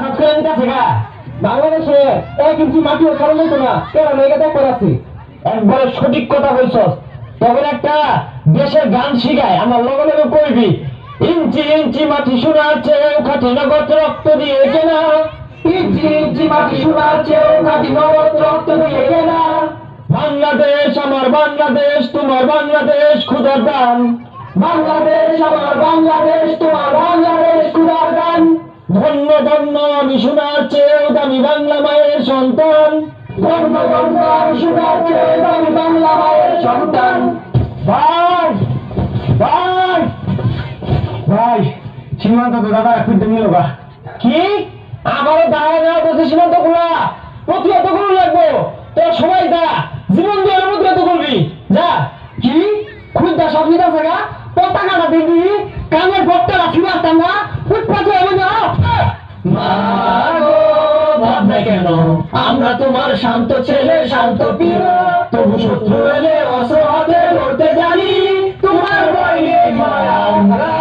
হাত করে নিতেছে গা। বাংলাদেশে 1 ইঞ্চি মাটিও সরল হইতো না, কেন মেয়েকে দেখ করাচ্ছি। একবারে সঠিক কথা বলছস। তখন একটা দেশের গান শিখায়, আমার লগে লগে কইবি, ইঞ্চি ইঞ্চি মাটি সোনার চেয়েও খাঁটি নগদ রক্ত দিয়ে কেনা, ইঞ্চি ইঞ্চি মাটি সোনার চেয়েও খাঁটি নগদ রক্ত দিয়ে কেনা। বাংলাদেশ আমার বাংলাদেশ, তোমার বাংলাদেশ ক্ষুধার দান, বাংলাদেশ আমার বাংলাদেশ, তোমার বাংলাদেশ ক্ষুধার দান। ধন্য ধন্য আমি সোনার চেয়েও দামি বাংলা মায়ের সন্তান, ধন্য ধন্য আমি সোনার চেয়েও দামি বাংলা মায়ের সন্তান। ভাই ভাই ভাই, সীমান্ত তো দাদা খুঁজতে নিল গা। কি আবারও দাঁড়ায় না বলছে সীমান্ত গুলা প্রতিহত করুন লাগবো। তোর সবাই যা, জীবন দিয়ে প্রতিহত করবি যা। কি খুঁজতে সব নিতে আছে গা, পতাকাটা দেখবি, কানের ভক্তরা ফিরাতাম না, ফুটপাতে হবে না। ভাবনা কেন আমরা তোমার শান্ত ছেলে, শান্ত প্রিয়, তবু শত্রু এলে অস্ত্র হাতে লড়তে জানি, তোমার ভয় নেই মায়া, আমরা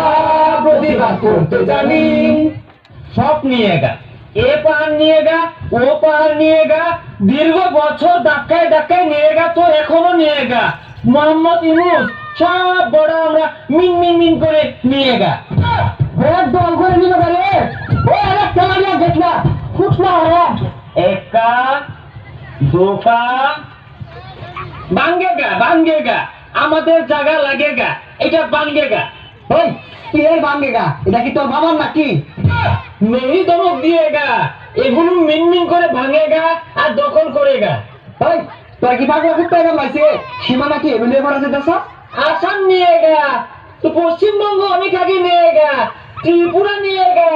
প্রতিবাদ করতে জানি। সব নিয়ে গা, এ পার নিয়ে গা, ও পার নিয়ে গা, দীর্ঘ বছর ধাক্কায় ধাক্কায় নিয়ে গা, তো এখনো নিয়ে গা। মোহাম্মদ ইউনূস সব বড় আমরা মিন মিন মিন করে নিয়ে গা। দল করে নিল রে, ও আরেকটা মারিয়া দেখলা ফুটনা হয়ে একা দোকা ভাঙ্গেগা আমাদের জায়গা লাগেগা, এটা ভাঙ্গেগা। ওই কি এর ভাঙ্গেগা, এটা কি তোর বাবার নাকি? নেই দমক দিয়েগা, এগুলো মিনমিন করে ভাঙেগা আর দখল করেগা। ওই তোর কি পাগলা কুত্তা মাইছে, সীমানা কি এগুলো এবার আছে দশ আসাম নিয়েগা, তো পশ্চিমবঙ্গ অনেক আগে নিয়েগা, ত্রিপুরা নিয়েগা,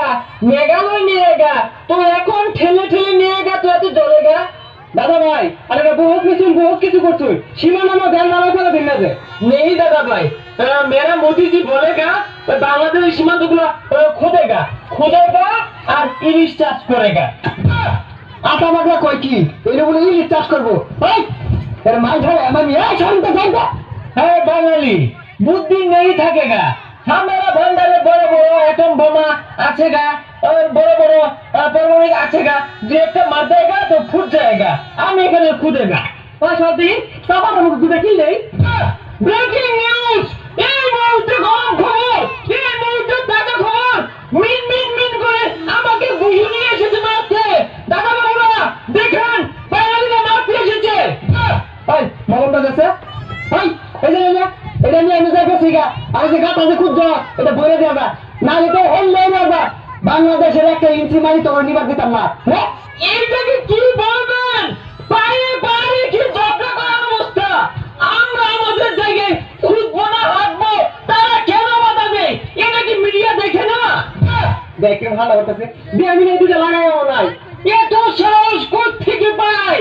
মেঘালয় নিয়েগা, তো এখন ঠেলে ঠেলে নিয়েগা, তো এত জ্বলেগা। দাদা ভাই আরে বহুত কিছু করছো, সীমানা আমার ধ্যান নামা ফেলে দিন না যে নেই। দাদা ভাই মেরা মোদিজি বলেগা বাংলাদেশের সীমান্ত গুলো খোদেগা আর ইলিশ চাষ করেগা। আটা বাগলা কয় কি এটা বলে ইলিশ চাষ করবো? এর মাছ ধরে আমি হ্যাঁ বাঙালি বুদ্ধি নেই থাকেগা। हमारा भंडारे बड़े बड़े एटम बोमा आछेगा और बड़े बड़े परमाणु आछेगा, जो एक मार देगा तो फूट जाएगा, आमी एखाने कूदेगा। सती सবার আমাকে কূদে কি নেই। ব্রেকিং নিউজ, এই মুহূর্তে গরম খবর, এই মুহূর্তে তাজা খবর, মিন মিন মিন করে আমাকে বুঝিয়ে নিয়ে এসেছে মারতে। দাদা বাবুরা দেখেন, বাঙালিরা মারতে এসেছে। এই মলমটা গেছে, এই এই যে এটা নিয়ে আমি যাই গেছি গা, আর যে গাছ আছে খুব জোর, এটা বইরে দেওয়া যা, না এটা হল্লে যাবা। বাংলাদেশের 1 ইঞ্চি মাটি তোমার নিবার দিতাম না। হ্যাঁ এইটাকে কি বলবেন, পায়ে পায়ে কি ঝগড়া করার অবস্থা। আমরা আমাদের জায়গায় খুঁজবো না হাঁটবো, তারা কেন বাঁধাবে? এটা কি মিডিয়া দেখে না? দেখে ভালো হতেছে, 2 মিনিট লাগাইও নাই, এত সাহস কোথা থেকে পায়?